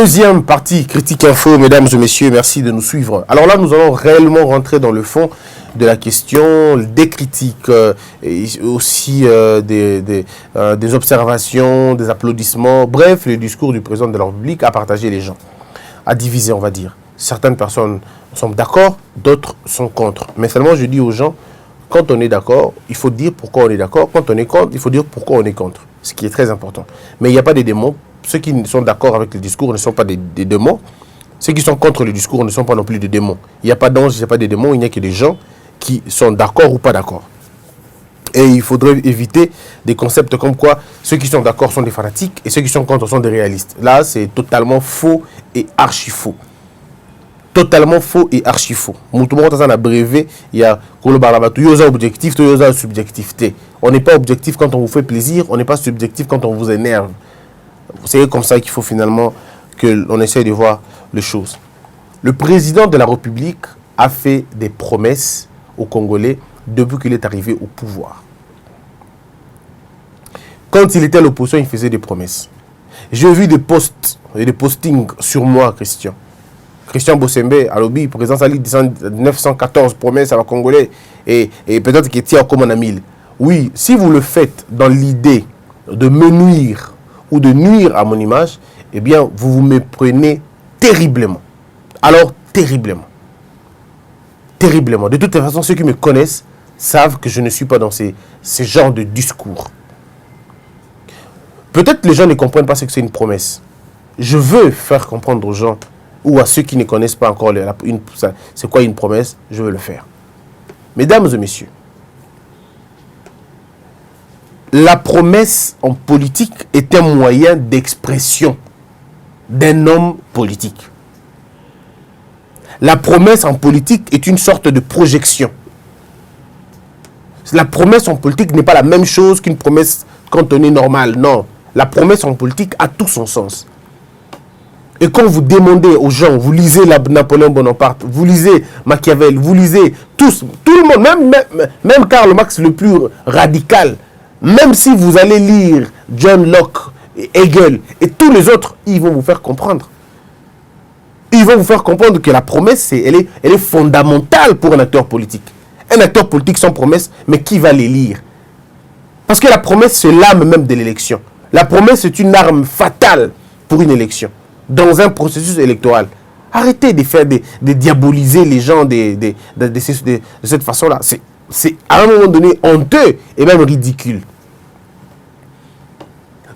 Deuxième partie, Critique Info, mesdames et messieurs, merci de nous suivre. Alors là, nous allons réellement rentrer dans le fond de la question, des critiques, et aussi des observations, des applaudissements, bref, le discours du président de la République à partager les gens, à diviser, on va dire. Certaines personnes sont d'accord, d'autres sont contre. Mais seulement, je dis aux gens, quand on est d'accord, il faut dire pourquoi on est d'accord. Quand on est contre, il faut dire pourquoi on est contre. Ce qui est très important. Mais il n'y a pas des démons. Ceux qui sont d'accord avec le discours ne sont pas des démons. Ceux qui sont contre le discours ne sont pas non plus des démons. Il n'y a pas d'anges, il n'y a pas de démons, il n'y a que des gens qui sont d'accord ou pas d'accord. Et il faudrait éviter des concepts comme quoi ceux qui sont d'accord sont des fanatiques et ceux qui sont contre sont des réalistes. Là, c'est totalement faux et archi faux. Totalement faux et archi faux. Tout le monde a brevet, il y a objectif, subjectivité. On n'est pas objectif quand on vous fait plaisir, on n'est pas subjectif quand on vous énerve. C'est comme ça qu'il faut finalement que l'on essaye de voir les choses. Le président de la République a fait des promesses aux Congolais depuis qu'il est arrivé au pouvoir. Quand il était à l'opposition, il faisait des promesses. J'ai vu des posts et des postings sur moi, Christian. Christian Bossembe, à l'objet, président Sali, 914 promesses à la Congolais et peut-être qu'il tient comme un 1000. Oui, si vous le faites dans l'idée de me nuire ou de nuire à mon image, eh bien, vous vous méprenez terriblement. Alors, terriblement. Terriblement. De toute façon, ceux qui me connaissent savent que je ne suis pas dans ces genres de discours. Peut-être les gens ne comprennent pas ce que c'est une promesse. Je veux faire comprendre aux gens ou à ceux qui ne connaissent pas encore c'est quoi une promesse, je veux le faire. Mesdames et messieurs, la promesse en politique est un moyen d'expression d'un homme politique. La promesse en politique est une sorte de projection. La promesse en politique n'est pas la même chose qu'une promesse quand on est normal. Non, la promesse en politique a tout son sens. Et quand vous demandez aux gens, vous lisez Napoléon Bonaparte, vous lisez Machiavel, vous lisez tous, tout le monde, même Karl Marx le plus radical, même si vous allez lire John Locke, Hegel et tous les autres, ils vont vous faire comprendre. Ils vont vous faire comprendre que la promesse, elle est fondamentale pour un acteur politique. Un acteur politique sans promesse, mais qui va les lire? Parce que la promesse, c'est l'âme même de l'élection. La promesse est une arme fatale pour une élection, dans un processus électoral. Arrêtez de diaboliser les gens de cette façon-là. C'est à un moment donné honteux et même ridicule.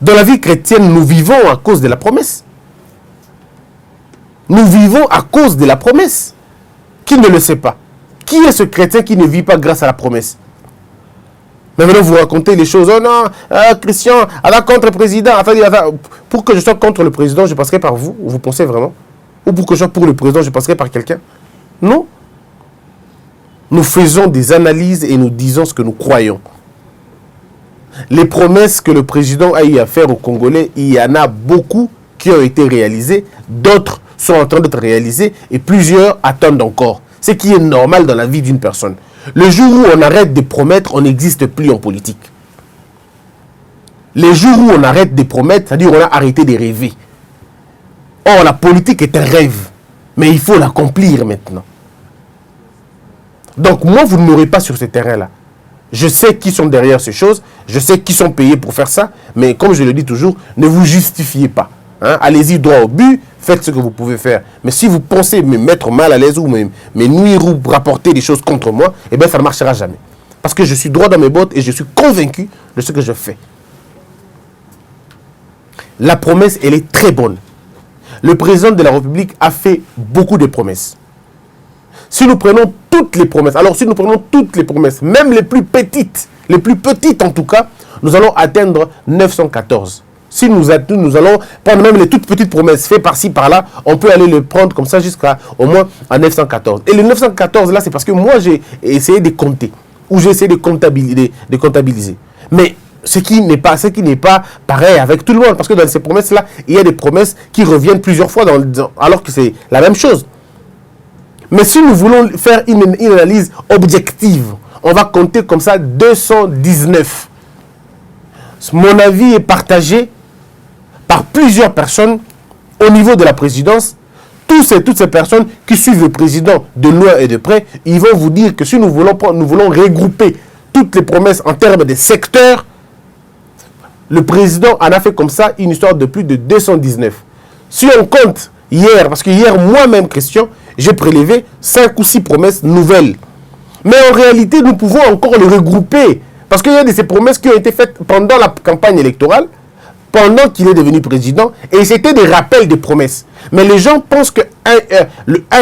Dans la vie chrétienne, nous vivons à cause de la promesse. Nous vivons à cause de la promesse. Qui ne le sait pas? Qui est ce chrétien qui ne vit pas grâce à la promesse? Mais maintenant, vous racontez les choses. Oh non, Christian, alors contre le président. Pour que je sois contre le président, je passerai par vous. Vous pensez vraiment? Ou pour que je sois pour le président, je passerai par quelqu'un? Non. Nous faisons des analyses et nous disons ce que nous croyons. Les promesses que le président a eu à faire aux Congolais, il y en a beaucoup qui ont été réalisées. D'autres sont en train d'être réalisées et plusieurs attendent encore. Ce qui est normal dans la vie d'une personne. Le jour où on arrête de promettre, on n'existe plus en politique. Les jours où on arrête de promettre, c'est-à-dire on a arrêté de rêver. Or, la politique est un rêve. Mais il faut l'accomplir maintenant. Donc, moi, vous ne m'aurez pas sur ce terrain-là. Je sais qui sont derrière ces choses. Je sais qui sont payés pour faire ça. Mais comme je le dis toujours, ne vous justifiez pas. Hein? Allez-y droit au but. Faites ce que vous pouvez faire. Mais si vous pensez me mettre mal à l'aise ou me nuire ou rapporter des choses contre moi, eh bien, ça ne marchera jamais. Parce que je suis droit dans mes bottes et je suis convaincu de ce que je fais. La promesse, elle est très bonne. Le président de la République a fait beaucoup de promesses. Si nous prenons toutes les promesses, même les plus petites en tout cas, nous allons atteindre 914. Si nous allons prendre même les toutes petites promesses faites par-ci, par-là, on peut aller le prendre comme ça jusqu'à au moins à 914. Et les 914 là, c'est parce que moi j'ai essayé de compter, ou j'ai essayé de comptabiliser. Mais ce qui n'est pas pareil avec tout le monde, parce que dans ces promesses-là, il y a des promesses qui reviennent plusieurs fois alors que c'est la même chose. Mais si nous voulons faire une analyse objective, on va compter comme ça 219. Mon avis est partagé par plusieurs personnes au niveau de la présidence, toutes ces personnes qui suivent le président de loin et de près, ils vont vous dire que si nous voulons regrouper toutes les promesses en termes de secteurs, le président en a fait comme ça une histoire de plus de 219. Si on compte hier, parce que hier, moi-même, Christian, j'ai prélevé 5 ou 6 promesses nouvelles. Mais en réalité, nous pouvons encore les regrouper. Parce qu'il y a de ces promesses qui ont été faites pendant la campagne électorale, pendant qu'il est devenu président, et c'était des rappels de promesses. Mais les gens pensent qu'un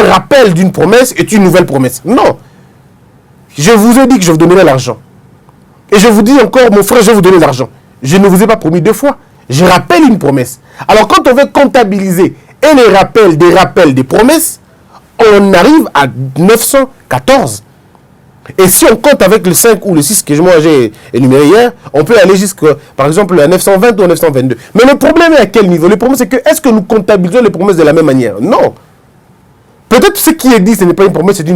rappel d'une promesse est une nouvelle promesse. Non. Je vous ai dit que je vous donnerai l'argent. Et je vous dis encore, mon frère, je vais vous donner l'argent. Je ne vous ai pas promis 2 fois. Je rappelle une promesse. Alors quand on veut comptabiliser et les rappels des promesses, on arrive à 914. Et si on compte avec le 5 ou le 6 que moi j'ai énuméré hier, on peut aller jusqu'à, par exemple, à 920 ou à 922. Mais le problème est à quel niveau? Le problème c'est que, est-ce que nous comptabilisons les promesses de la même manière? Non. Peut-être ce qui est dit, ce n'est pas une promesse, c'est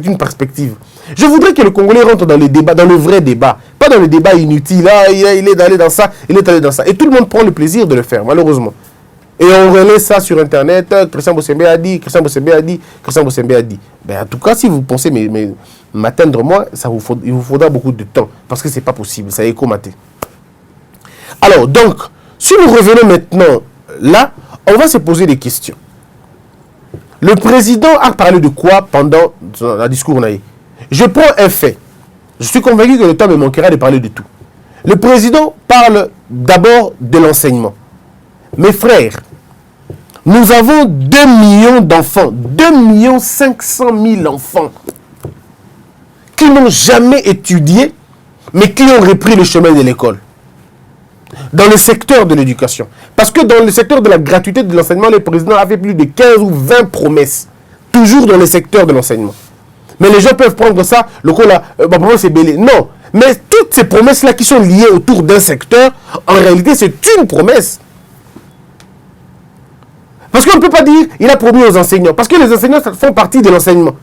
une perspective. Je voudrais que le Congolais rentre dans le débat, dans le vrai débat. Pas dans le débat inutile. Ah, il est allé dans ça, il est allé dans ça. Et tout le monde prend le plaisir de le faire, malheureusement. Et on relaie ça sur Internet. Christian Bossembe a dit, Christian Bossembe a dit, Christian Bossembe a dit. Ben, en tout cas, si vous pensez m'atteindre moi, il vous faudra beaucoup de temps. Parce que ce n'est pas possible, ça est écomaté. Alors, donc, si nous revenons maintenant là, on va se poser des questions. Le président a parlé de quoi pendant la discours? Je prends un fait. Je suis convaincu que le temps me manquera de parler de tout. Le président parle d'abord de l'enseignement. Mes frères, nous avons 2 millions d'enfants, 2 500 000 enfants qui n'ont jamais étudié, mais qui ont repris le chemin de l'école. Dans le secteur de l'éducation. Parce que dans le secteur de la gratuité de l'enseignement, le président a fait plus de 15 ou 20 promesses. Toujours dans le secteur de l'enseignement. Mais les gens peuvent prendre ça, le coup là, ma promesse est bêlée. Non. Mais toutes ces promesses-là qui sont liées autour d'un secteur, en réalité, c'est une promesse. Parce qu'on ne peut pas dire, il a promis aux enseignants. Parce que les enseignants font partie de l'enseignement.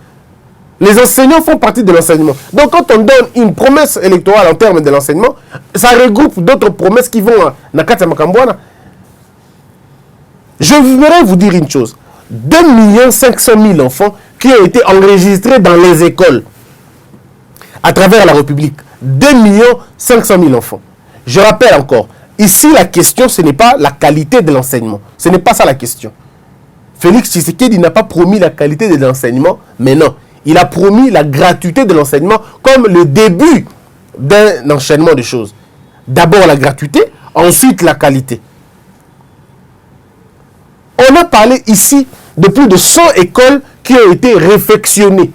Les enseignants font partie de l'enseignement. Donc, quand on donne une promesse électorale en termes de l'enseignement, ça regroupe d'autres promesses qui vont à Nakata Makambouana. Je voudrais vous dire une chose. 2 500 000 enfants qui ont été enregistrés dans les écoles à travers la République. 2 500 000 enfants. Je rappelle encore, ici, la question, ce n'est pas la qualité de l'enseignement. Ce n'est pas ça la question. Félix Tshisekedi n'a pas promis la qualité de l'enseignement, mais non. Il a promis la gratuité de l'enseignement comme le début d'un enchaînement de choses. D'abord la gratuité, ensuite la qualité. On a parlé ici de plus de 100 écoles qui ont été réfectionnées.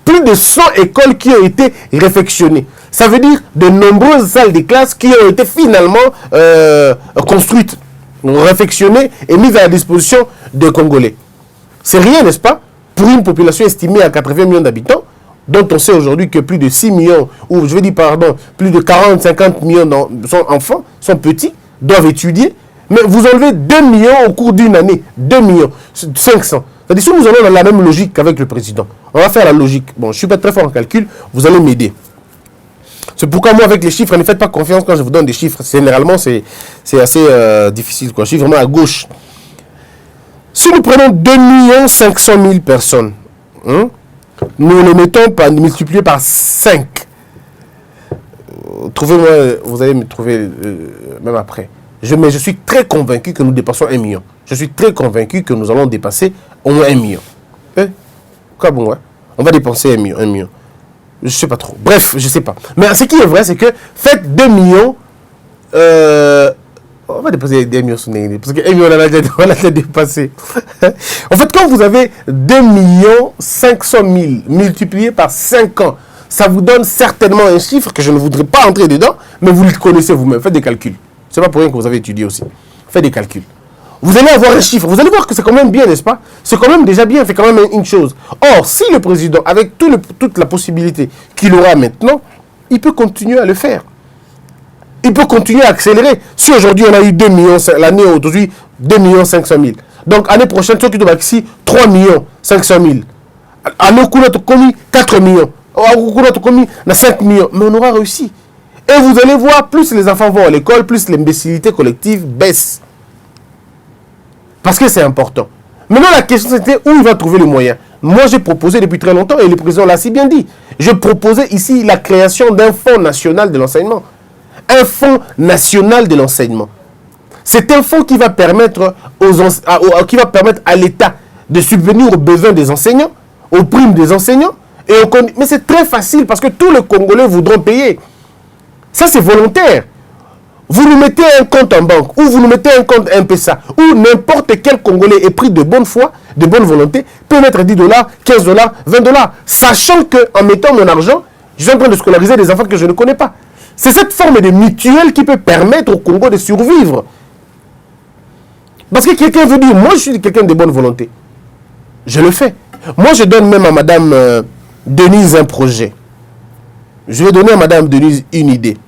Plus de 100 écoles qui ont été réfectionnées. Ça veut dire de nombreuses salles de classe qui ont été finalement construites, réfectionnées et mises à la disposition des Congolais. C'est rien, n'est-ce pas? Pour une population estimée à 80 millions d'habitants, dont on sait aujourd'hui que plus de 6 millions, ou je vais dire pardon, plus de 40-50 millions sont enfants, sont petits, doivent étudier, mais vous enlevez 2 millions au cours d'une année, 2 millions, 500. C'est-à-dire si nous allons dans la même logique qu'avec le président, on va faire la logique. Bon, je ne suis pas très fort en calcul, vous allez m'aider. C'est pourquoi moi, avec les chiffres, ne faites pas confiance quand je vous donne des chiffres. Généralement, c'est assez difficile, quoi. Je suis vraiment à gauche. Si nous prenons 2 500 000 personnes, nous les mettons multipliés par 5. Trouvez-moi, vous allez me trouver même après. Mais je suis très convaincu que nous dépassons 1 million. Je suis très convaincu que nous allons dépasser au moins 1 million. Quoi bon, ouais? On va dépenser 1 million. Je ne sais pas trop. Bref, je ne sais pas. Mais ce qui est vrai, c'est que faites 2 millions. On va dépasser 2 millions sur Néné. Parce que 1 million, on l'a déjà dépassé. En fait, quand vous avez 2 500 000 multiplié par 5 ans, ça vous donne certainement un chiffre que je ne voudrais pas entrer dedans, mais vous le connaissez vous-même. Faites des calculs. Ce n'est pas pour rien que vous avez étudié aussi. Faites des calculs. Vous allez avoir un chiffre. Vous allez voir que c'est quand même bien, n'est-ce pas? C'est quand même déjà bien, c'est quand même une chose. Or, si le président, avec toute la possibilité qu'il aura maintenant, il peut continuer à le faire. Il peut continuer à accélérer. Si aujourd'hui on a eu 2 millions, l'année aujourd'hui, 2 500 000. Donc, année prochaine, toi qui dois ici, 3 500 000. Année où tu as commis 4 millions. Année où tu as commis 5 millions. Mais on aura réussi. Et vous allez voir, plus les enfants vont à l'école, plus l'imbécilité collective baisse. Parce que c'est important. Maintenant, la question c'était où il va trouver les moyens. Moi, j'ai proposé depuis très longtemps, et le président l'a si bien dit, je proposais ici la création d'un fonds national de l'enseignement. Un fonds national de l'enseignement. C'est un fonds qui va permettre, à l'État de subvenir aux besoins des enseignants, aux primes des enseignants. Mais c'est très facile parce que tous les Congolais voudront payer. Ça, c'est volontaire. Vous nous mettez un compte en banque, ou vous nous mettez un compte MPSA, ou n'importe quel Congolais est pris de bonne foi, de bonne volonté, peut mettre 10 $, 15 $, 20 $, sachant qu'en mettant mon argent, je suis en train de scolariser des enfants que je ne connais pas. C'est cette forme de mutuelle qui peut permettre au Congo de survivre. Parce que quelqu'un veut dire, moi je suis quelqu'un de bonne volonté. Je le fais. Moi je donne même à Madame Denise un projet. Je vais donner à Madame Denise une idée.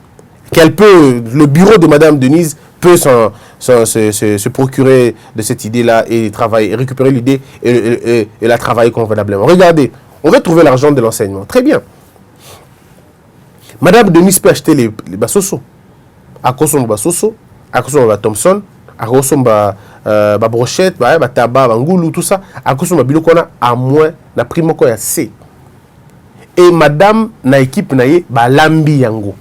Le bureau de Madame Denise peut se procurer de cette idée-là et travailler, récupérer l'idée et la travailler convenablement. Regardez, on va trouver l'argent de l'enseignement. Très bien. Madame Denise peut acheter les basoso. À Kosomba basoso, à Kosomba Thompson, à Kosomba brochette, tabac, ngoulou, tout ça. À Kosomba bilokona à moins na primo ko ya C. Et madame na équipe na ye balambi yango.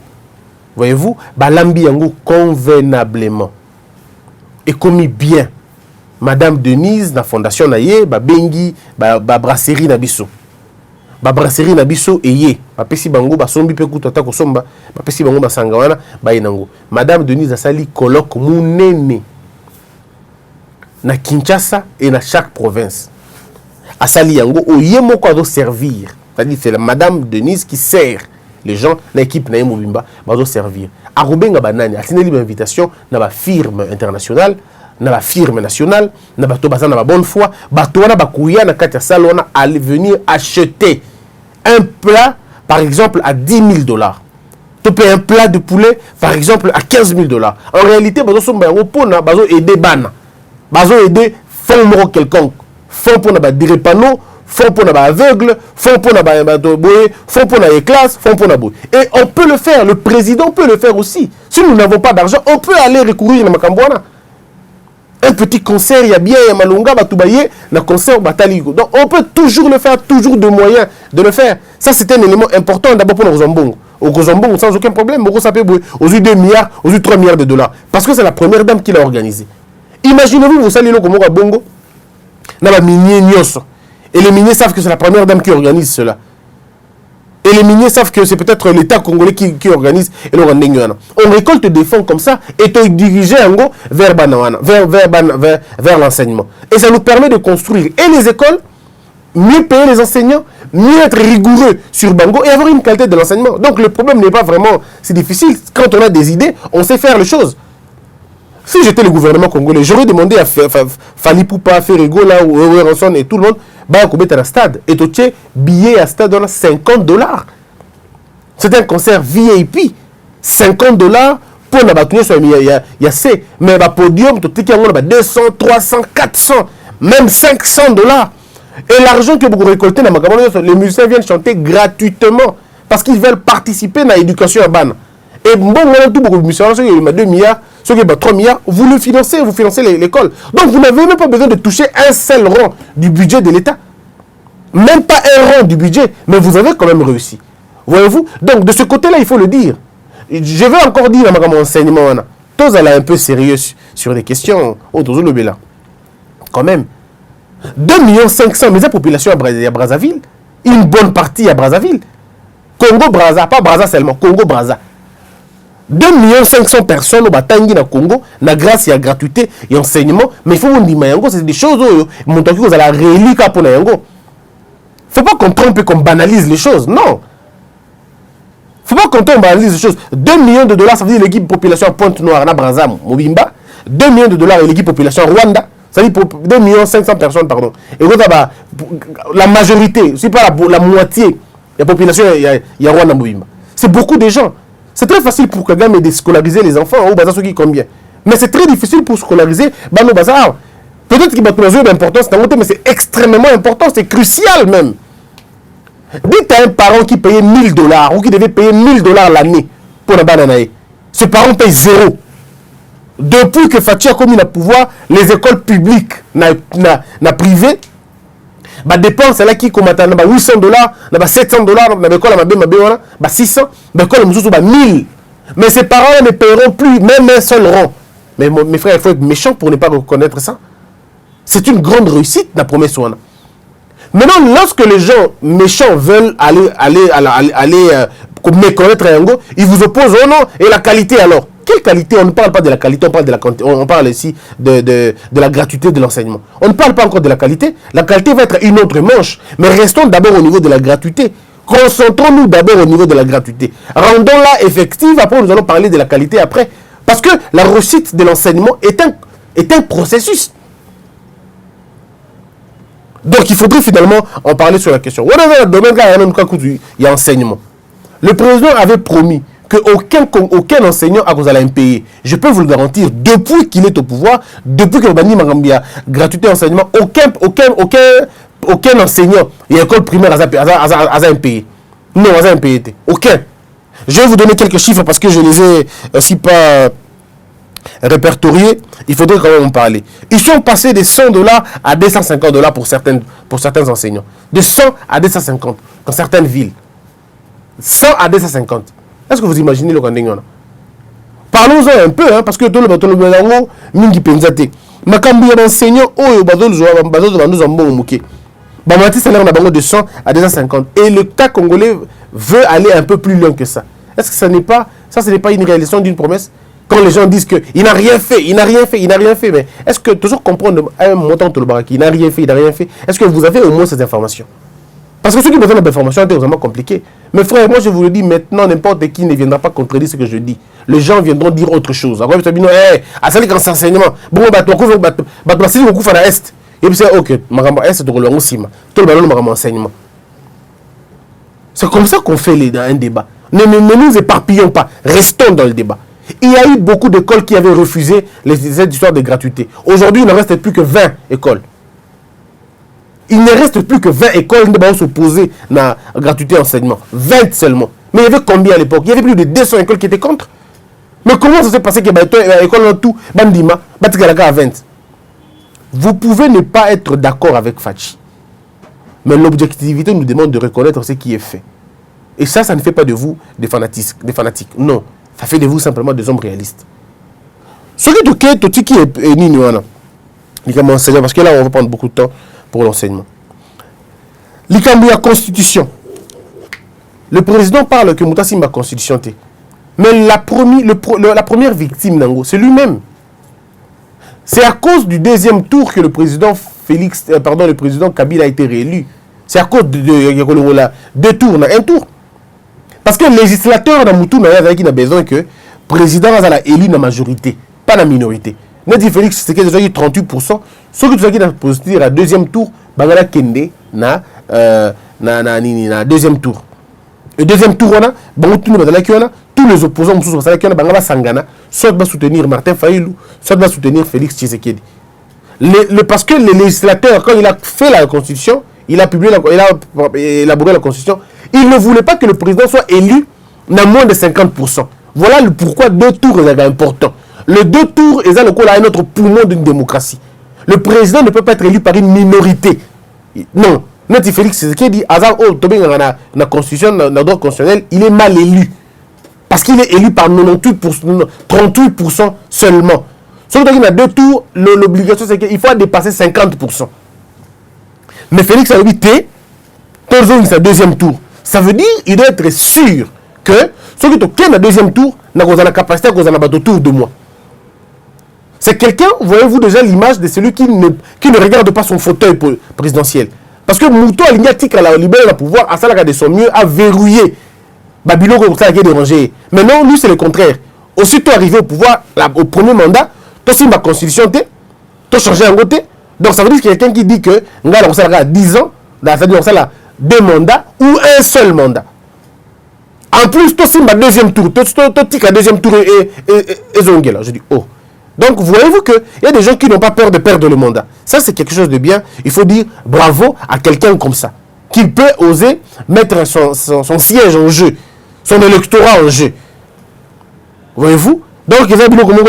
Voyez-vous, balambi yango convenablement. Et commis bien. Madame Denise, na fondation na ye, bengi, brasserie na biso. Brasserie na biso eye. Pesi bango, sombi pe kutata kosomba. Pesi bango basanga wana, nango. Madame Denise a sali colloque munene. Na Kinshasa et na chaque province. A sali yango, oye moko ado servir. C'est-à-dire c'est la Madame Denise qui sert les gens, l'équipe na Mobimba, va servir. A Rubenga Banani, a signé l'invitation dans la firme internationale, dans la firme nationale, dans la bonne foi, Batouana Bakouya, na Katia Salona, aller venir acheter un plat, par exemple, à 10 000 $. Tu payes un plat de poulet, par exemple, à 15 000 $. En réalité, bazo somba opona, bazo aider bana, bazo aider fonds moro quelconque, fonds pour na direpano, fonds pour les aveugles, fonds pour les boyés, fonds pour les classes, fonds pour les boyés. Et on peut le faire, le président peut le faire aussi. Si nous n'avons pas d'argent, on peut aller recourir à Makambouana. Un petit concert, il y a bien, il y a Malunga, Batoubaye, un concert, Bataligo. Donc on peut toujours le faire, toujours de moyens de le faire. Ça, c'est un élément important d'abord pour nos Zambongo. Au Zambongo, sans aucun problème, aux 2 milliards, aux 3 milliards de $. Parce que c'est la première dame qui l'a organisé. Imaginez-vous, vous salez le Komora Bongo, n'a pas minier Nyoso. Et les miniers savent que c'est la première dame qui organise cela. Et les miniers savent que c'est peut-être l'État congolais qui organise. Et on récolte des fonds comme ça et on dirige vers l'enseignement. Et ça nous permet de construire et les écoles, mieux payer les enseignants, mieux être rigoureux sur Bango et avoir une qualité de l'enseignement. Donc le problème n'est pas vraiment... C'est difficile. Quand on a des idées, on sait faire les choses. Si j'étais le gouvernement congolais, j'aurais demandé à Fali Poupa, Ferrigo, là, ou Ranson et tout le monde, à la stade. Et tu as billet à stade, on a 50 $. C'est un concert VIP. 50 $ pour la bâtonnière, il y a C. Mais le podium, tu as 200, 300, 400, même 500 $. Et l'argent que vous récoltez dans les musiciens viennent chanter gratuitement parce qu'ils veulent participer à l'éducation à Ban. Et bon, on a tout beaucoup de musiciens, il y a 2 milliards. Ceux qui ont 3 milliards, vous le financez, vous financez l'école. Donc vous n'avez même pas besoin de toucher un seul rang du budget de l'État. Même pas un rang du budget, mais vous avez quand même réussi. Voyez-vous? Donc de ce côté-là, il faut le dire. Je vais encore dire à mon enseignement, tous allez un peu sérieux sur les questions. Là. Quand même. 2 500 000 population à Brazzaville. Une bonne partie à Brazzaville. Congo-Brazza, pas Brazza seulement, Congo-Brazza. 2 500 000 personnes au Batangi na Congo, na grâce à la gratuité et enseignement, mais il faut vous dire, c'est des choses où vous avez la relique pour Yango. Il ne faut pas qu'on trompe et qu'on banalise les choses, non. Il ne faut pas qu'on banalise les choses. 2 millions de $, ça veut dire l'équipe population Pointe-Noire, na Brazza, Mobimba. 2 millions de $, l'équipe population Rwanda. Ça veut dire 2 500 000 personnes, pardon. Et la majorité, c'est pas la moitié de la population, il y a Rwanda, Mobimba. C'est beaucoup de gens. C'est très facile pour Kagame de scolariser les enfants au Baza qui combien. Mais c'est très difficile pour scolariser Bano Baza. Peut-être qu'il va trouver d'importance, mais c'est extrêmement important, c'est crucial même. Dites à un parent qui payait 1 000 $ ou qui devait payer 1 000 $ l'année pour la banane. Ce parent paye 0. Depuis que Fachi a commis le pouvoir, les écoles publiques, na privées, bah dépense là qui comme attend bah $800, bah $700, bah l'école bah 600, bah l'école bah 1000. Mais ces parents ne paieront plus même un seul rond. Mais mes frères, il faut être méchant pour ne pas reconnaître ça. C'est une grande réussite, la promesse. Maintenant, lorsque les gens méchants veulent aller méconnaître un go, ils vous opposent au nom et la qualité alors. Quelle qualité? On ne parle pas de la qualité, on parle de la quantité. On parle ici de la gratuité de l'enseignement. On ne parle pas encore de la qualité. La qualité va être une autre manche. Mais restons d'abord au niveau de la gratuité. Concentrons-nous d'abord au niveau de la gratuité. Rendons-la effective, après nous allons parler de la qualité après. Parce que la réussite de l'enseignement est un processus. Donc il faudrait finalement en parler sur la question. Il y a enseignement. Le président avait promis qu'aucun enseignant a besoin payer. Je peux vous le garantir, depuis qu'il est au pouvoir, depuis que Bani Marambia gratuité enseignement, aucun enseignant et école primaire a un payé. Non, a un payé. Aucun. Je vais vous donner quelques chiffres parce que je les ai aussi pas répertoriés. Il faudrait quand même en parler. Ils sont passés de $100 à $250 pour certains enseignants. De 100 à 250 dans certaines villes. 100 à 250. Est-ce que vous imaginez le Kandengona? Parlons-en un peu, hein, parce que tout le monde mingi penzate. Makambi enseignant oyo bazo mouké. Bamati salaire na bango de 100 à 250 et le cas congolais veut aller un peu plus loin que ça. Est-ce que ce n'est pas une réalisation d'une promesse? Quand les gens disent qu'il n'a rien fait, mais est-ce que toujours comprendre un montant de il n'a rien fait, est-ce que vous avez au moins ces informations? Parce que ceux qui me donnent l'information, c'est vraiment compliqué. Mais frère, moi je vous le dis maintenant, n'importe qui ne viendra pas contredire ce que je dis. Les gens viendront dire autre chose. Alors, vous avez à ça, quand c'est enseignement, bon, c'est beaucoup faire à Est. Et puis c'est ok, c'est tout le enseignement. C'est comme ça qu'on fait un débat. Ne nous éparpillons pas, restons dans le débat. Il y a eu beaucoup d'écoles qui avaient refusé cette histoire de gratuité. Aujourd'hui, il ne reste plus que 20 écoles. Il ne reste plus que 20 écoles qui vont s'opposer à la gratuité enseignement. 20 seulement. Mais il y avait combien à l'époque? Il y avait plus de 200 écoles qui étaient contre. Mais comment ça s'est passé que l'école en tout, Bandima, à 20? Vous pouvez ne pas être d'accord avec Fachi. Mais l'objectivité nous demande de reconnaître ce qui est fait. Et ça ne fait pas de vous des fanatiques. Non. Ça fait de vous simplement des hommes réalistes. Ce qui est nini, parce que là, on va prendre beaucoup de temps pour l'enseignement. L'Ikambouya Constitution. Le président parle que Moutassi ma constitution. Mais la première victime, c'est lui-même. C'est à cause du deuxième tour que le président le président Kabila a été réélu. C'est à cause de 2 tours, un tour. Parce que le législateur dans Moutou n'a besoin que le président a élu la majorité, pas la minorité. Nous dit Félix, c'est que 38%. Ce que tu as dit dans le deuxième tour, Bangala Kende na deuxième tour. Le deuxième tour, tous les opposants soit va soutenir Martin Fayoulou, soit va soutenir Félix Tshisekedi. Parce que le législateur, quand il a fait la constitution, il a élaboré la constitution, il ne voulait pas que le président soit élu dans moins de 50%. Voilà pourquoi 2 tours est important. Le 2 tours est un autre poumon d'une démocratie. Le président ne peut pas être élu par une minorité. Non. Nati Félix Tshisekedi, la constitution, dans le droit constitutionnel, il est mal élu. Parce qu'il est élu par 98%, 38% seulement. Sauf qu'il y a 2 tours, l'obligation c'est qu'il faut dépasser 50%. Mais Félix a dit, c'est deuxième tour. Ça veut dire qu'il doit être sûr que ceux qui ont le deuxième tour n'ont pas la capacité à faire autour de moi. C'est quelqu'un, voyez-vous déjà l'image de celui qui ne regarde pas son fauteuil présidentiel. Parce que Moutou Alignatique a libéré le pouvoir, à ça de son mieux, à verrouiller Babylone comme ça qui est dérangé. Mais non, lui c'est le contraire. Aussitôt arrivé au pouvoir, au premier mandat, toi c'est ma constitution, tu as changé un côté. Donc ça veut dire qu'il y a quelqu'un qui dit que nous avons 10 ans, c'est-à-dire qu'on a 2 mandats ou un seul mandat. En plus, toi c'est ma deuxième tour, toi tu as deuxième tour et Zongela. Je dis, oh. Donc, voyez-vous qu'il y a des gens qui n'ont pas peur de perdre le mandat. Ça, c'est quelque chose de bien. Il faut dire bravo à quelqu'un comme ça, qui peut oser mettre son siège en jeu, son électorat en jeu. Voyez-vous? Donc, il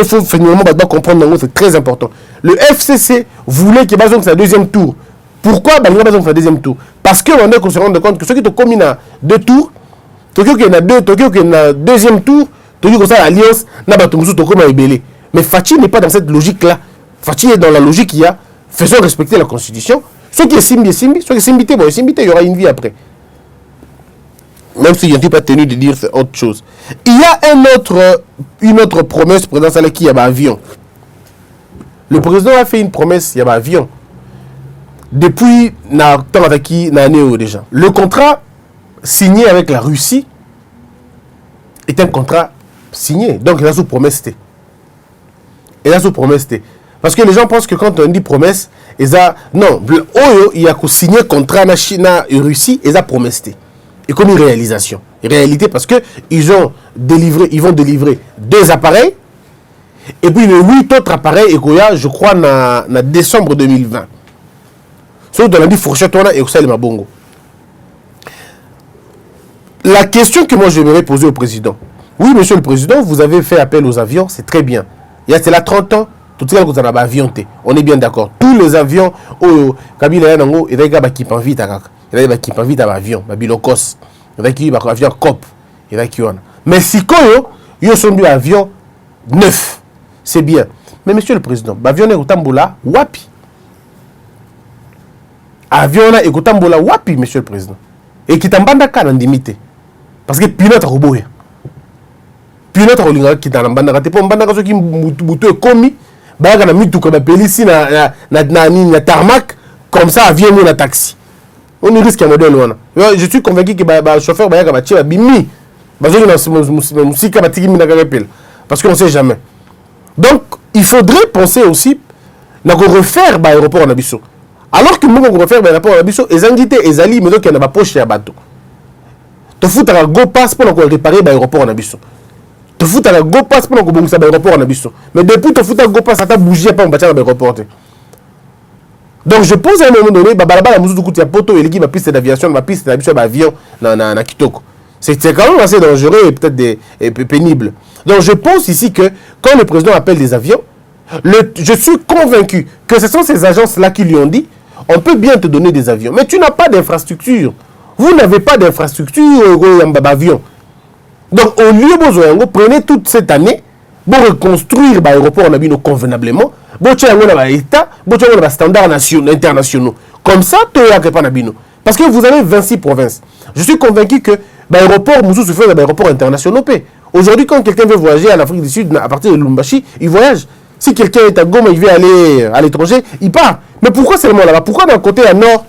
faut finalement comprendre, c'est très important. Le FCC voulait qu'il y ait un deuxième tour. Pourquoi il y a un deuxième tour? Parce qu'on se rend compte que ceux qui ont commis deux tours, Tokyo qui est dans deuxième tour, Tokyo qui est alliance, mais Fachi n'est pas dans cette logique-là. Fachi est dans la logique qu'il y a, faisons respecter la Constitution. Ceux qui sont Simbi, il y aura une vie après. Même si je n'ai pas tenu de dire autre chose. Il y a une autre promesse présidentielle qui est l'avion. Le président a fait une promesse, il y a l'avion. Depuis, déjà. Le contrat signé avec la Russie est un contrat signé. Donc, il a sous promesse. Parce que les gens pensent que quand on dit promesse, non, il y a signé contrat na Chine et Russie, ils ont promesse. Et comme une réalisation. Réalité parce que ils vont délivrer 2 appareils et puis les 8 autres appareils, je crois, en décembre 2020. Sauf dans la vie fourchette, et aussi les Mabongo. La question que moi j'aimerais poser au président. Oui, monsieur le président, vous avez fait appel aux avions, c'est très bien. Il y a là 30 ans, tout ça, vous avez avion. On est bien d'accord. Tous les avions, Kabila Yanango, il y a qui en vite à il y a qui vite à l'avion, Bilokos, il y a qui avion COP, il y a qui mais si il y a un avion neuf, c'est bien. Mais monsieur le président, l'avion est au Tambola, wapi. Avion est au Tambola, wapi, monsieur le président. Et qui t'embande à limité. Parce que pilote a robot. Pilote a robot qui t'embande à pour mbanda qui moutou est commis, baga na mitu comme ici na tarmac, comme ça avion ou na taxi. On risque à modèle. Je suis convaincu que le chauffeur va faire bimi. Parce qu'on ne sait jamais. Donc, il faudrait penser aussi à refaire l'aéroport en Abisso. Alors que nous allons refaire l'aéroport en Abisso, les invités, les alliés, mais donc il y a pas poche à bateau. Tu fous à go passe pour réparer l'aéroport en Abisso. Tu fous à go passe pour réparer l'aéroport en Abisso. Mais depuis tu fous à go passe, ça t'a bougé pas en bâtiment l'aéroport. Donc je pose à un moment donné, la musique du poto et l'équipe ma piste d'aviation, ma piste d'avion na Kitoko. C'est quand même assez dangereux et peut-être pénible. Donc je pense ici que quand le président appelle des avions, je suis convaincu que ce sont ces agences-là qui lui ont dit, on peut bien te donner des avions, mais tu n'as pas d'infrastructure. Vous n'avez pas d'infrastructure d'avion. Donc au lieu de prenez toute cette année pour reconstruire l'aéroport convenablement. Parce que vous avez 26 provinces. Je suis convaincu que l'aéroport Moussou se fait l'aéroport international. Aujourd'hui, quand quelqu'un veut voyager à l'Afrique du Sud, à partir de Lumbashi, il voyage. Si quelqu'un est à Goma, il veut aller à l'étranger, il part. Mais pourquoi seulement là-bas? Pourquoi d'un côté à nord,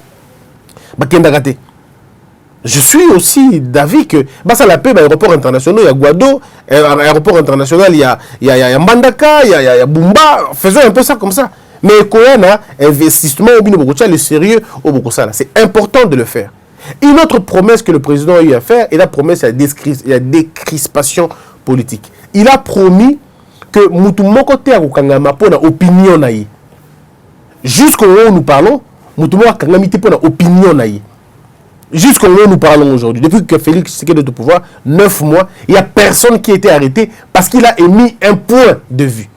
je suis aussi d'avis que ça la paix, l'aéroport international, il y a Guado, aéroport international, il y a Mbandaka, il y a Bumba, faisons un peu ça comme ça. Mais quand il y a investissement, le sérieux, c'est important de le faire. Une autre promesse que le président a eu à faire est la promesse de la décrispation politique. Il a promis que Moutoumon côté à Kangama pour l'opinion naïe. Jusqu'au moment où nous parlons, Moutoumon a Kangamité pour l'opinion naïe. Jusqu'au moment où nous parlons aujourd'hui, depuis que Félix Tshisekedi est au pouvoir, 9 mois, il n'y a personne qui a été arrêté parce qu'il a émis un point de vue.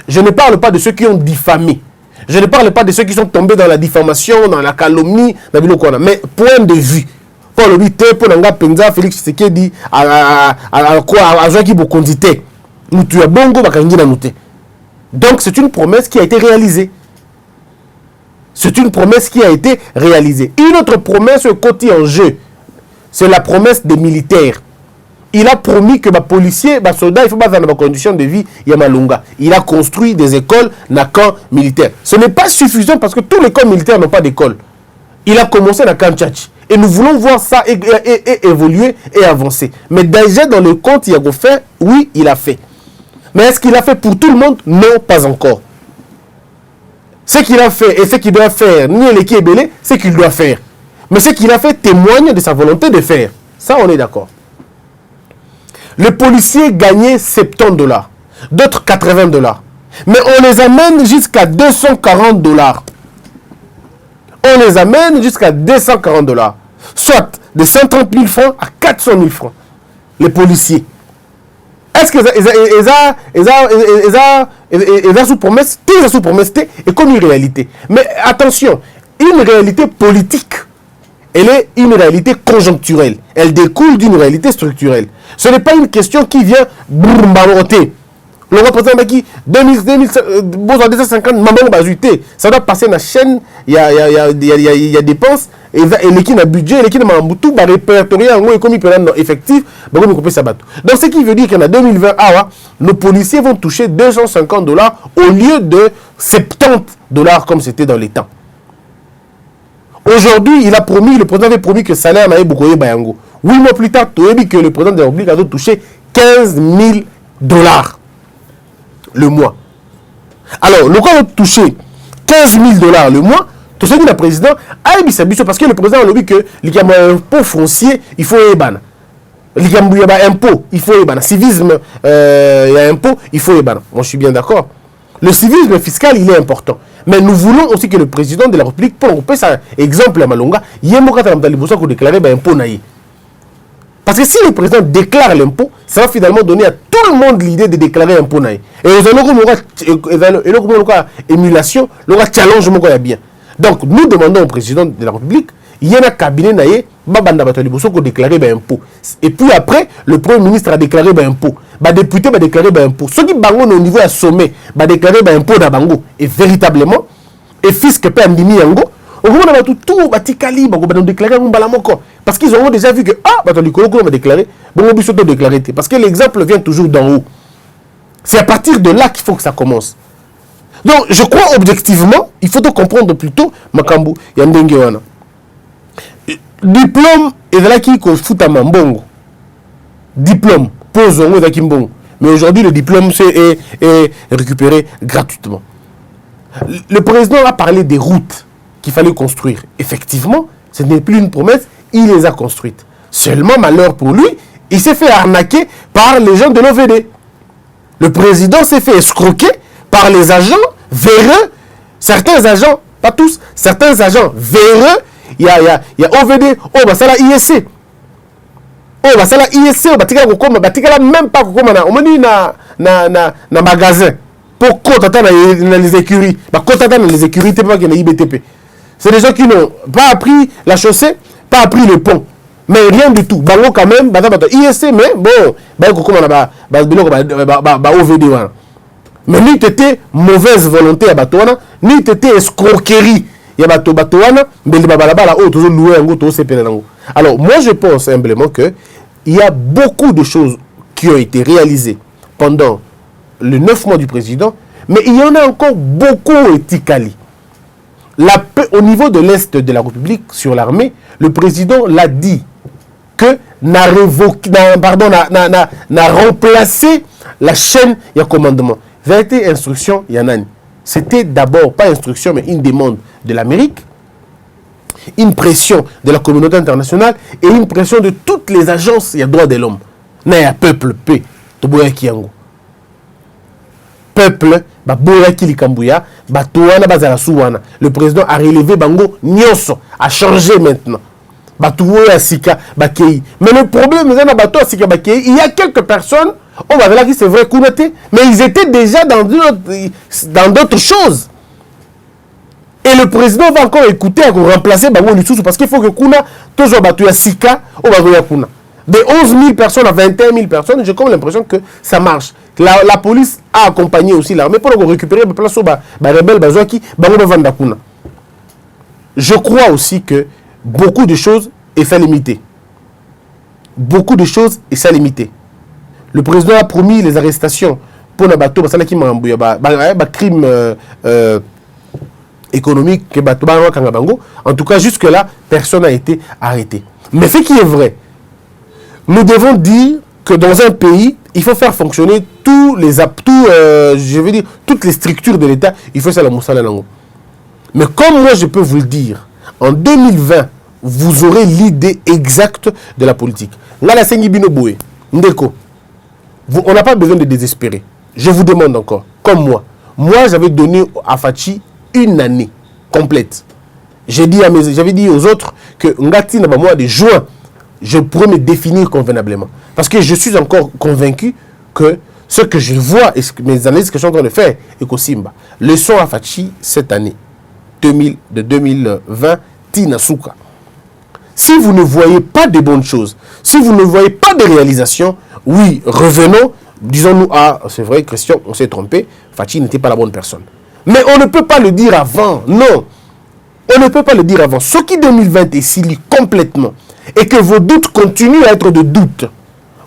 Je ne parle pas de ceux qui ont diffamé. Je ne parle pas de ceux qui sont tombés dans la diffamation, dans la calomnie, mais point de vue. Pour le bité, pour l'anga penza, Félix Tshisekedi, à Joaki Bokondité. Nous tu as bongo, bakangi na nouté. Donc c'est une promesse qui a été réalisée. C'est une promesse qui a été réalisée. Une autre promesse côté en jeu, c'est la promesse des militaires. Il a promis que les policiers, les soldats, il faut pas dans les conditions de vie Yamalunga. Il a construit des écoles dans les camps militaires. Ce n'est pas suffisant parce que tous les camps militaires n'ont pas d'école. Il a commencé dans le camp Tchatchi. Et nous voulons voir ça évoluer et avancer. Mais déjà dans le compte, il a fait, oui, il a fait. Mais est-ce qu'il a fait pour tout le monde? Non, pas encore. Ce qu'il a fait et ce qu'il doit faire, ni l'équipe belé, c'est ce qu'il doit faire. Mais ce qu'il a fait témoigne de sa volonté de faire. Ça, on est d'accord. Le policier gagnait $70, d'autres $80. Mais on les amène jusqu'à $240. On les amène jusqu'à $240. Soit de 130 000 francs à 400 000 francs. Les policiers. est-ce que ça sous promesse, et comme une réalité. Mais attention, une réalité politique, elle est une réalité conjoncturelle. Elle découle d'une réalité structurelle. Ce n'est pas une question qui vient baroter. Le représentant qui 250 mamans bazuté, ça doit passer dans la chaîne, il y a dépenses, et l'équipe a budget, l'équipe a mamoutou, bah répertorié en gros, comme il peut être effectif, bah comme il couper sa bateau. Donc ce qui veut dire qu'en 2020, nos policiers vont toucher $250 au lieu de $70 comme c'était dans les temps. Aujourd'hui, le président avait promis que le salaire n'allait beaucoup bayango. 8 mois plus tard, tu as dit que le président de la République a touché $15 000 le mois. Alors, le cas de toucher $15 000 le mois, tout ce que le président a mis sa biche parce que le président a dit que il y a un impôt foncier, il faut éban. Il y a un impôt, il faut éban. Civisme, il y a un impôt, il faut éban. Moi, je suis bien d'accord. Le civisme fiscal, il est important. Mais nous voulons aussi que le président de la République, pour qu'on ça exemple à Malonga, il y a un moment où déclarer l'impôt naïe. Parce que si le président déclare l'impôt, ça va finalement donner à tout le monde l'idée de déclarer l'impôt naïe. Et les émulation, le challenge, bien. Donc, nous demandons au président de la République, il y a un cabinet naïe, qui déclarer l'impôt. Et puis après, le Premier ministre a déclaré l'impôt. Les députés ont déclaré l'impôt. Ceux qui bango au niveau sommet, ont déclaré l'impôt d'Abango. Et véritablement, et fisc peut andimi yango, on va tout batikali, on va déclarer un balamoko. Parce qu'ils auront déjà vu que, on va déclarer, on va déclarer. Parce que l'exemple vient toujours d'en haut. C'est à partir de là qu'il faut que ça commence. Donc, je crois objectivement, il faut comprendre plutôt, Makambu, Yandenge Wana. Diplôme, et là qui fout à Mambongo. Diplôme, pose au Mbongo. Mais aujourd'hui, le diplôme est récupéré gratuitement. Le président a parlé des routes qu'il fallait construire. Effectivement, ce n'est plus une promesse, il les a construites. Seulement, malheur pour lui, il s'est fait arnaquer par les gens de l'OVD. Le président s'est fait escroquer par les agents véreux. Certains agents, pas tous, certains agents véreux. Il y a OVD, ça là ISC. Ça là ISC, même pas comme on m'a dit na magasin. Pour compter dans les écuries. Compter dans les écuries, c'est pas qu'il y a IBTP. C'est des gens qui n'ont pas appris la chaussée, pas appris le pont. Mais rien du tout. Bango quand même, ISC, mais bon, OVD. Mais ni t'étais mauvaise volonté à Batouana, ni t'étais escroquerie. Alors, moi, je pense simplement qu'il y a beaucoup de choses qui ont été réalisées pendant les 9 mois du président, mais il y en a encore beaucoup éticali. Au niveau de l'Est de la République, sur l'armée, le président l'a dit que n'a remplacé la chaîne de commandement. Vérité, instruction, il y en a. C'était d'abord, pas instruction, mais une demande de l'Amérique, une pression de la communauté internationale et une pression de toutes les agences et droits de l'homme. Naya peuple paix, toboya kiango. Peuple, boya kilikambuya, toana bazala souana. Le président a relevé bango nyonso, a changé maintenant. Batouya sika bakei. Mais le problème, il y a quelques personnes, on va dire que c'est vrai connoté, mais ils étaient déjà dans d'autres choses. Et le président va encore écouter à remplacer Bango Lissoussou parce qu'il faut que Kuna, toujours Batouya Sika, au Bagoya Kuna. De 11 000 personnes à 21 000 personnes, j'ai comme l'impression que ça marche. La police a accompagné aussi l'armée pour récupérer les places au rebelle Bazouaki, Bango Vanda Kuna. Je crois aussi que beaucoup de choses est fait limiter. Beaucoup de choses est ça limité. Le président a promis les arrestations pour les bateaux, parce qu'il y a crime économique. En tout cas, jusque-là, personne n'a été arrêté. Mais ce qui est vrai, nous devons dire que dans un pays, il faut faire fonctionner toutes les structures de l'État. Il faut ça la moussala lango. Mais comme moi, je peux vous le dire, en 2020, vous aurez l'idée exacte de la politique. Ngala Sengi Bino Boué, Ndeko. On n'a pas besoin de désespérer. Je vous demande encore, comme moi. Moi, j'avais donné à Fachi une année complète. J'avais dit aux autres que Ngati mois de juin, je pourrais me définir convenablement. Parce que je suis encore convaincu que ce que je vois et mes analyses que je suis en train de faire, et qu'au Simba, leçon à Fachi cette année, de 2020, Tinasuka. Si vous ne voyez pas de bonnes choses, si vous ne voyez pas de réalisations, oui, revenons, disons-nous, ah, c'est vrai, Christian, on s'est trompé, Fachi n'était pas la bonne personne. Mais on ne peut pas le dire avant, non. On ne peut pas le dire avant. Ce qui 2020 est scellé complètement, et que vos doutes continuent à être de doutes,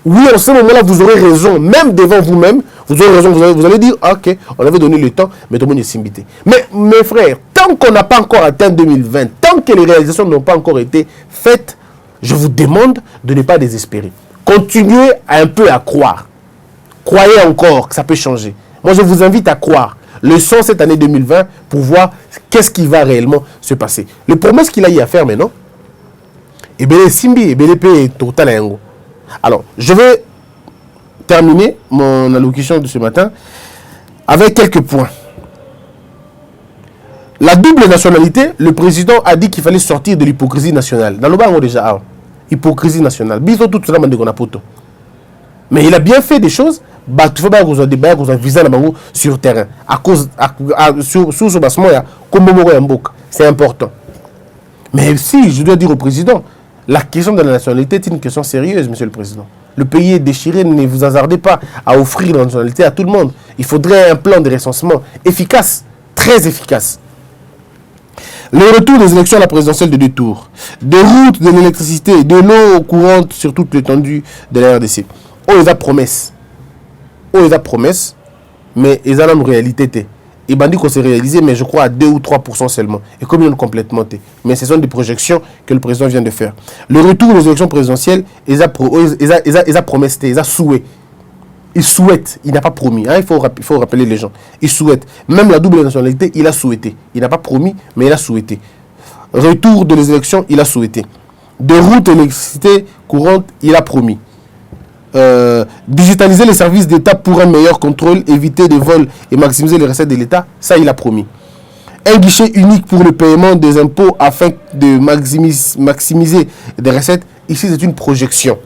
oui, en ce moment-là, vous aurez raison, même devant vous-même, vous aurez raison, vous allez dire, ah, ok, on avait donné le temps, mais tout le monde est simbité. Mais mes frères, tant qu'on n'a pas encore atteint 2020, tant que les réalisations n'ont pas encore été faites, je vous demande de ne pas désespérer. Continuez un peu à croire. Croyez encore que ça peut changer. Moi, je vous invite à croire. Leçon cette année 2020 pour voir qu'est-ce qui va réellement se passer. Les promesses qu'il a eu à faire maintenant, et bien les Simbi, et bien les pays total. Alors, je vais terminer mon allocution de ce matin avec quelques points. La double nationalité, le président a dit qu'il fallait sortir de l'hypocrisie nationale. Dans le bas, on a déjà hypocrisie nationale. Biso tout cela, mais il a bien fait des choses. Il faut que vous ayez un visa sur le terrain. À cause sur ce basement, c'est important. Mais si, je dois dire au président, la question de la nationalité est une question sérieuse, monsieur le président. Le pays est déchiré, ne vous hasardez pas à offrir la nationalité à tout le monde. Il faudrait un plan de recensement efficace, très efficace. Le retour des élections à la présidentielle de 2 tours, des routes, de l'électricité, de l'eau courante sur toute l'étendue de la RDC. Oh, ils ont promesse. Oh, ils ont promesse, mais ils ont une réalité. Il m'a dit qu'on s'est réalisé, mais je crois à 2 ou 3% seulement. Et comme ils ont complètement été. Mais ce sont des projections que le président vient de faire. Le retour des élections présidentielles, ils ont promesse, ils ont souhait. Il souhaite, il n'a pas promis. Hein, il faut rappeler les gens. Il souhaite. Même la double nationalité, il a souhaité. Il n'a pas promis, mais il a souhaité. Retour de les élections, il a souhaité. De routes et d'électricité courante, il a promis. Digitaliser les services d'État pour un meilleur contrôle, éviter des vols et maximiser les recettes de l'État, ça il a promis. Un guichet unique pour le paiement des impôts afin de maximiser des recettes, ici c'est une projection.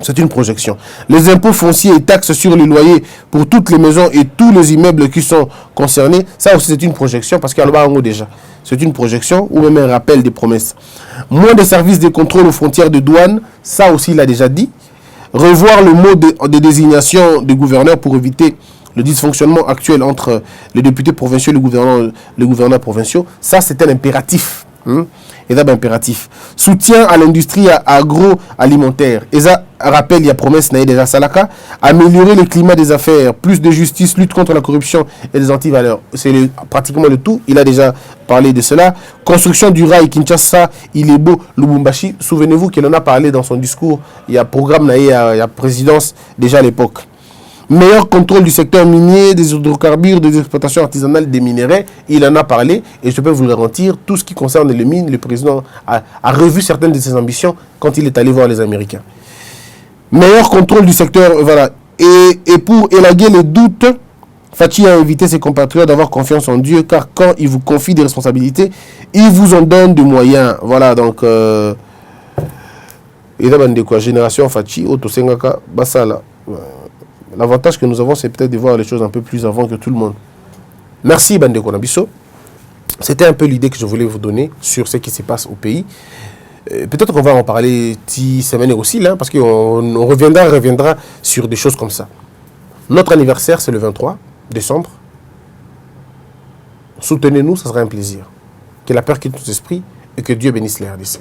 C'est une projection. Les impôts fonciers et taxes sur les loyers pour toutes les maisons et tous les immeubles qui sont concernés, ça aussi c'est une projection parce qu'il y a le bas déjà. C'est une projection ou même un rappel des promesses. Moins de services de contrôle aux frontières de douane, ça aussi il a déjà dit. Revoir le mode de désignation des gouverneurs pour éviter le dysfonctionnement actuel entre les députés provinciaux et les gouverneurs provinciaux. Ça, c'est un impératif. Et ça, impératif. Soutien à l'industrie agroalimentaire. Et ça, rappel, il y a promesse, déjà Salaka. Améliorer le climat des affaires, plus de justice, lutte contre la corruption et les antivaleurs. C'est pratiquement le tout. Il a déjà parlé de cela. Construction du rail Kinshasa, Ilebo, Lubumbashi. Souvenez-vous qu'il en a parlé dans son discours. Il y a programme, il y a présidence déjà à l'époque. Meilleur contrôle du secteur minier, des hydrocarbures, des exploitations artisanales, des minerais. Il en a parlé et je peux vous le garantir, tout ce qui concerne les mines, le président a revu certaines de ses ambitions quand il est allé voir les Américains. Meilleur contrôle du secteur, voilà. Et pour élaguer les doutes, Fachi a invité ses compatriotes d'avoir confiance en Dieu, car quand il vous confie des responsabilités, il vous en donne des moyens. Voilà, donc... et là, de quoi, génération Fachi, Oto Sengaka, Basala. L'avantage que nous avons, c'est peut-être de voir les choses un peu plus avant que tout le monde. Merci, Bande Konabiso. C'était un peu l'idée que je voulais vous donner sur ce qui se passe au pays. Peut-être qu'on va en parler cette semaine aussi, là, parce qu'on reviendra sur des choses comme ça. Notre anniversaire, c'est le 23 décembre. Soutenez-nous, ça sera un plaisir. Que la paix quitte nos esprits et que Dieu bénisse les RDC.